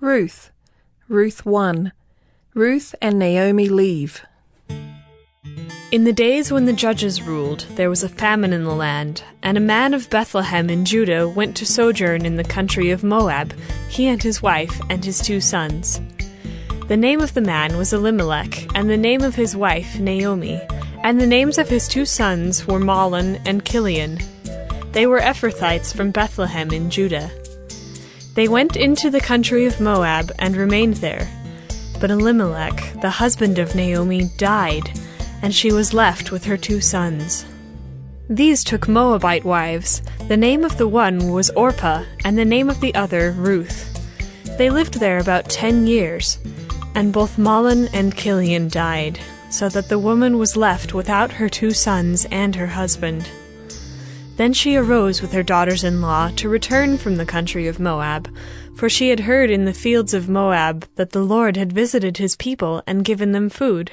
Ruth. Ruth 1. Ruth and Naomi leave. In the days when the judges ruled, there was a famine in the land, and a man of Bethlehem in Judah went to sojourn in the country of Moab, he and his wife and his 2 sons. The name of the man was Elimelech, and the name of his wife Naomi, and the names of his 2 sons were Mahlon and Chilion. They were Ephrathites from Bethlehem in Judah. They went into the country of Moab and remained there. But Elimelech, the husband of Naomi, died, and she was left with her 2 sons. These took Moabite wives. The name of the one was Orpah, and the name of the other Ruth. They lived there about 10 years, and both Mahlon and Chilion died, so that the woman was left without her 2 sons and her husband. Then she arose with her daughters-in-law to return from the country of Moab, for she had heard in the fields of Moab that the Lord had visited his people and given them food.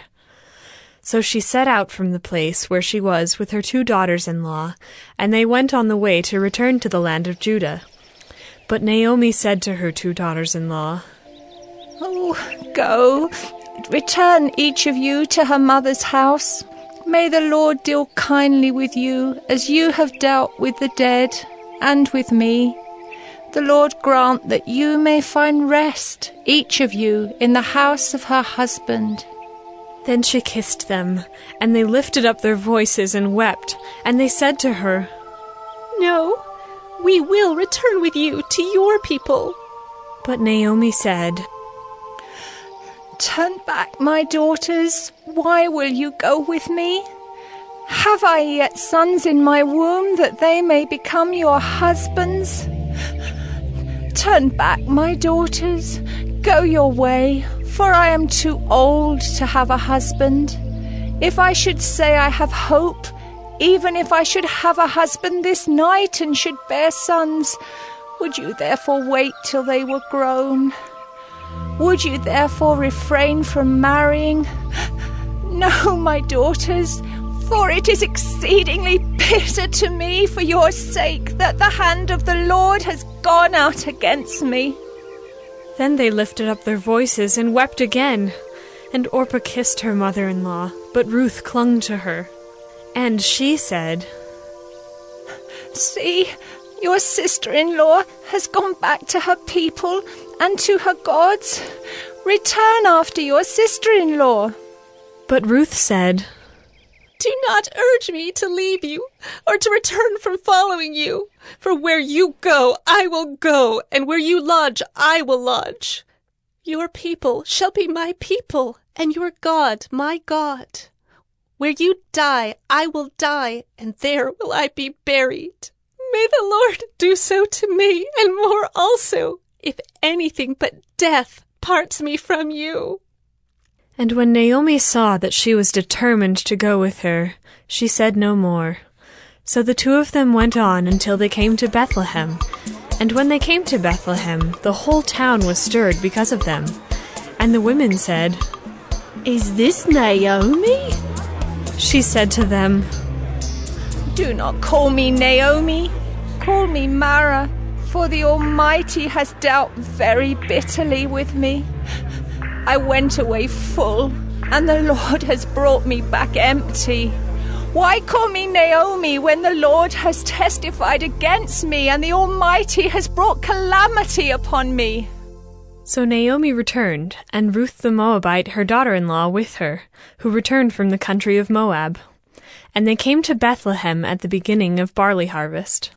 So she set out from the place where she was with her 2 daughters-in-law, and they went on the way to return to the land of Judah. But Naomi said to her 2 daughters-in-law, "Oh, go, return each of you to her mother's house. May the Lord deal kindly with you, as you have dealt with the dead and with me. The Lord grant that you may find rest, each of you, in the house of her husband." Then she kissed them, and they lifted up their voices and wept, and they said to her, "No, we will return with you to your people." But Naomi said, "Turn back, my daughters. Why will you go with me? Have I yet sons in my womb, that they may become your husbands? Turn back, my daughters. Go your way, for I am too old to have a husband. If I should say I have hope, even if I should have a husband this night and should bear sons, would you therefore wait till they were grown? Would you therefore refrain from marrying? No, my daughters, for it is exceedingly bitter to me for your sake that the hand of the Lord has gone out against me." Then they lifted up their voices and wept again. And Orpah kissed her mother-in-law, but Ruth clung to her. And she said, "See, your sister-in-law has gone back to her people and to her gods. Return after your sister-in-law." But Ruth said, "Do not urge me to leave you, or to return from following you. For where you go, I will go, and where you lodge, I will lodge. Your people shall be my people, and your God my God. Where you die, I will die, and there will I be buried. May the Lord do so to me, and more also, if anything but death parts me from you." And when Naomi saw that she was determined to go with her, she said no more. So the 2 of them went on until they came to Bethlehem. And when they came to Bethlehem, the whole town was stirred because of them. And the women said, "Is this Naomi?" She said to them, "Do not call me Naomi. Call me Mara, for the Almighty has dealt very bitterly with me. I went away full, and the Lord has brought me back empty. Why call me Naomi when the Lord has testified against me, and the Almighty has brought calamity upon me?" So Naomi returned, and Ruth the Moabite, her daughter-in-law, with her, who returned from the country of Moab. And they came to Bethlehem at the beginning of barley harvest.